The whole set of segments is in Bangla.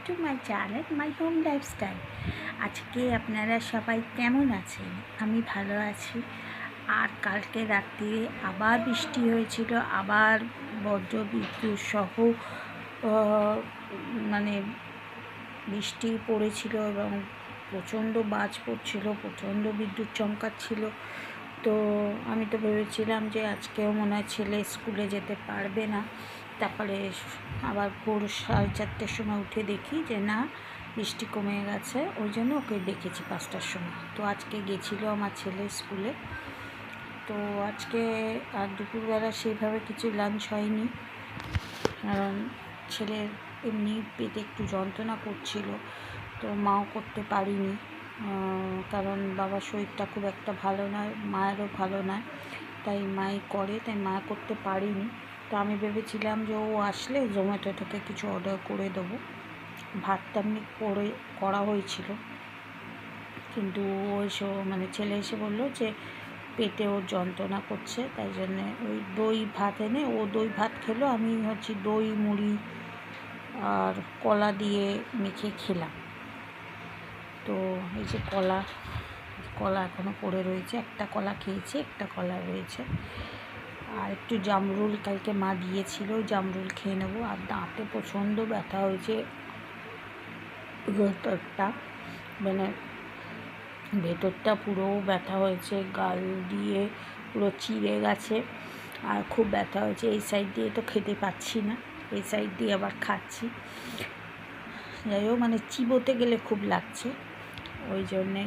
To my channel my home lifestyle. আজকে আপনারা সবাই কেমন আছেন? আমি ভালো আছি। আর কালকে রাত্রিরে আবার বৃষ্টি হয়েছিল, আবার বজ্র বিদ্যুৎ সহ মানে বৃষ্টি পড়েছিল এবং প্রচণ্ড বাজ পড়ছিল, প্রচণ্ড বিদ্যুৎ চমকাচ্ছিল। তো আমি তো ভেবেছিলাম যে আজকেও মনে হয় ছেলে স্কুলে যেতে পারবে না। তারপরে আবার ভোর 4:30 সময় উঠে দেখি যে না, বৃষ্টি কমে গেছে, ওই জন্য ওকে ডেকেছি 5টার সময়। তো আজকে গেছিলো আমার ছেলে স্কুলে। তো আজকে আর দুপুরবেলা সেইভাবে কিছু লাঞ্চ হয়নি, কারণ ছেলের এমনি পেটে একটু যন্ত্রণা করছিল, তো মাও করতে পারিনি, কারণ বাবার শরীরটা খুব একটা ভালো নয়, মায়েরও ভালো নয়, তাই মাই করে, তাই মা করতে পারিনি। তো আমি ভেবেছিলাম যে ও আসলে জোম্যাটো থেকে কিছু অর্ডার করে দেবো। ভাতটা এমনি করা হয়েছিল, কিন্তু ও এসে ছেলে এসে বললো যে পেটে ওর যন্ত্রণা করছে, তাই জন্যে ওই দই ভাত এনে ও দই ভাত খেলো। আমি দই মুড়ি আর কলা দিয়ে মেখে খেলাম। তো এই যে কলা এখনও পড়ে রয়েছে, একটা কলা খেয়েছি, একটা কলা রয়েছে। আর একটু জামরুল কালকে মা দিয়েছিল, জামরুল খেয়ে নেবো। আর দাঁতে প্রচণ্ড ব্যথা হয়েছে, ভেতরটা ভেতরটা পুরো ব্যথা হয়েছে, গাল দিয়ে পুরো চিড়ে গেছে আর খুব ব্যথা হয়েছে। এই সাইড দিয়ে তো খেতে পাচ্ছি না, এই সাইড দিয়ে আবার খাচ্ছি। যাই হোক, চিবোতে গেলে খুব লাগছে, ওই জন্যে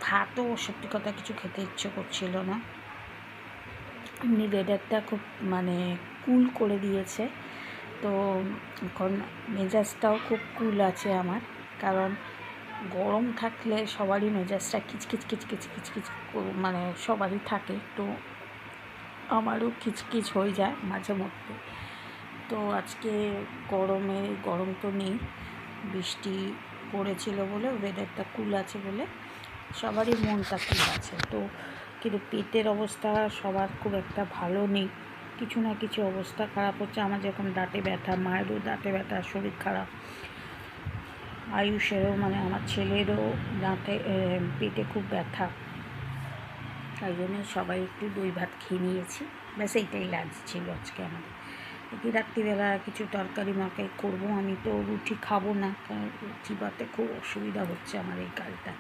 ভাতও সত্যি কথা কিছু খেতে ইচ্ছে করছিল না। এমনি ওয়েদারটা খুব কুল করে দিয়েছে, তো এখন মেজাজটাও খুব কুল আছে আমার, কারণ গরম থাকলে সবারই মেজাজটা কিচকিচ কিচকিচ কিচকিচ সবারই থাকে, তো আমারও কিচকিচ হয়ে যায় মাঝে মধ্যে। তো আজকে গরম তো নেই, বৃষ্টি পড়েছিল বলে, ওয়েদারটা কুল আছে বলে সবারই মনটা কুল আছে। তো কিন্তু পেটের অবস্থা সবার খুব একটা ভালো নেই, কিছু না কিছু অবস্থা খারাপ হচ্ছে। আমার যেরকম দাঁতে ব্যথা, মায়েরও দাঁতে ব্যথা, শরীর খারাপ, আয়ুষেরও আমার ছেলেরও পেটে খুব ব্যথা, তাই জন্য সবাই একটু দই ভাত খেয়ে নিয়েছি। ব্যাস এইটাই লাঞ্চ ছিল আজকে আমাদের। কি রাত্রিবেলা কিছু তরকারি মাকাই করবো। আমি তো রুটি খাবো না, কারণ রুটি ভাতে খুব অসুবিধা হচ্ছে আমার এই কালটা,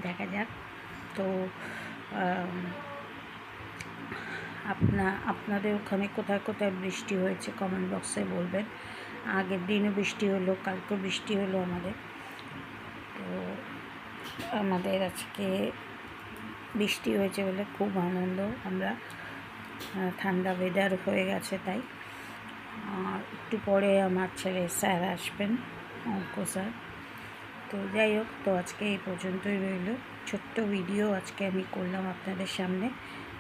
দেখা যাক। তো আপনাদের ওখানে কোথায় কোথায় বৃষ্টি হয়েছে কমেন্ট বক্সে বলবেন। আগের দিনও বৃষ্টি হলো, কালকেও বৃষ্টি হলো আমাদের। তো আমাদের আজকে বৃষ্টি হয়েছে বলে খুব আনন্দ আমরা, ঠান্ডা ওয়েদার হয়ে গেছে তাই। আর একটু পরে আমার ছেলে স্যার আসবেন, অঙ্ক স্যার। তো যাই হোক, তো আজকে এই পর্যন্তই রইল। ছোট্ট ভিডিও আজকে আমি করলাম আপনাদের সামনে,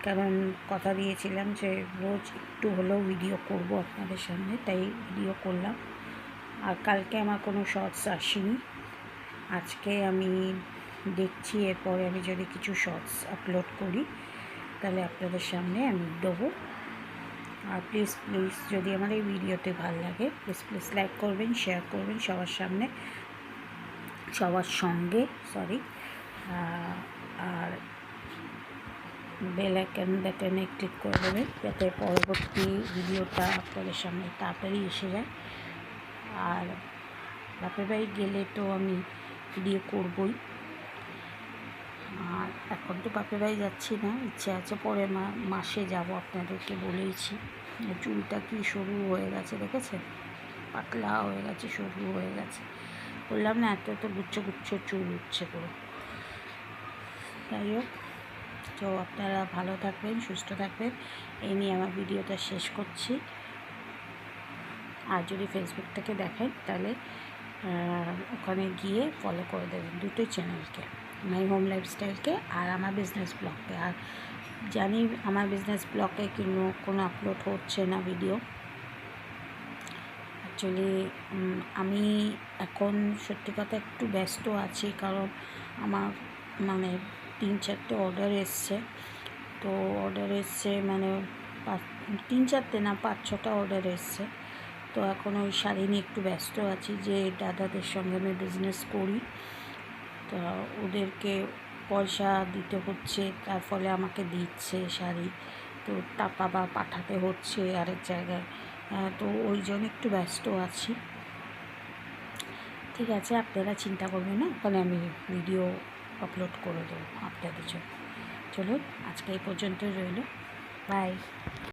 কারণ কথা দিয়েছিলাম যে রোজ একটু হলেও ভিডিও করব আপনাদের সামনে, তাই ভিডিও করলাম। আর কালকে আমার কোনো শর্টস আসেনি, আজকে আমি দেখছি এরপরে আমি যদি কিছু শর্টস আপলোড করি তাহলে আপনাদের সামনে আমি দেবো। আর প্লিজ যদি আমার এই ভিডিওতে ভালো লাগে, প্লিজ লাইক করবেন, শেয়ার করবেন সবার সঙ্গে আর বেল আইকন বাটনে ক্লিক করে দেবেন, যাতে পরবর্তী ভিডিওটা আপনাদের সামনে তাড়াতাড়ি এসে যায়। আর বাপের বাড়ি গেলে তো আমি ভিডিও করবই, আর এখন তো বাপের বাড়ি যাচ্ছি না, ইচ্ছে আছে পরে মাসে যাব, আপনাদেরকে বলেইছি। চুলটা কি সরু হয়ে গেছে দেখেছেন, পাতলা হয়ে গেছে, সরু হয়ে গেছে, বললাম না এত গুচ্ছ চুল উঠছে পুরো। যাই হোক, তো আপনারা ভালো থাকবেন, সুস্থ থাকবেন, এই নিয়ে আমার ভিডিওটা শেষ করছি। আর যদি ফেসবুক থেকে দেখেন তাহলে ওখানে গিয়ে ফলো করে দেবেন দুটোই চ্যানেলকে, মাই হোম লাইফস্টাইলকে আর আমার বিজনেস ব্লগকে। আর জানি আমার বিজনেস ব্লগে কোনো আপলোড হচ্ছে না ভিডিও। অ্যাকচুয়ালি আমি এখন সত্যি কথা একটু ব্যস্ত আছি, কারণ আমার 3-4টে অর্ডার এসছে। তো অর্ডার এসছে 3-4টে না, 5-6টা অর্ডার এসছে। তো এখন ওই শাড়ি নিয়ে একটু ব্যস্ত আছি, যে দাদাদের সঙ্গে আমি বিজনেস করি, তা ওদেরকে পয়সা দিতে হচ্ছে, তার ফলে আমাকে দিচ্ছে শাড়ি, তো টাকা বা পাঠাতে হচ্ছে আরেক জায়গায়, তো ওই জন্য একটু ব্যস্ত আছি। ঠিক আছে, আপনারা চিন্তা করবেন না, ওখানে আমি ভিডিও আপলোড করে দেবো আপনাদের জন্য। চলুন, আজকে এই পর্যন্তই রইল, বাই।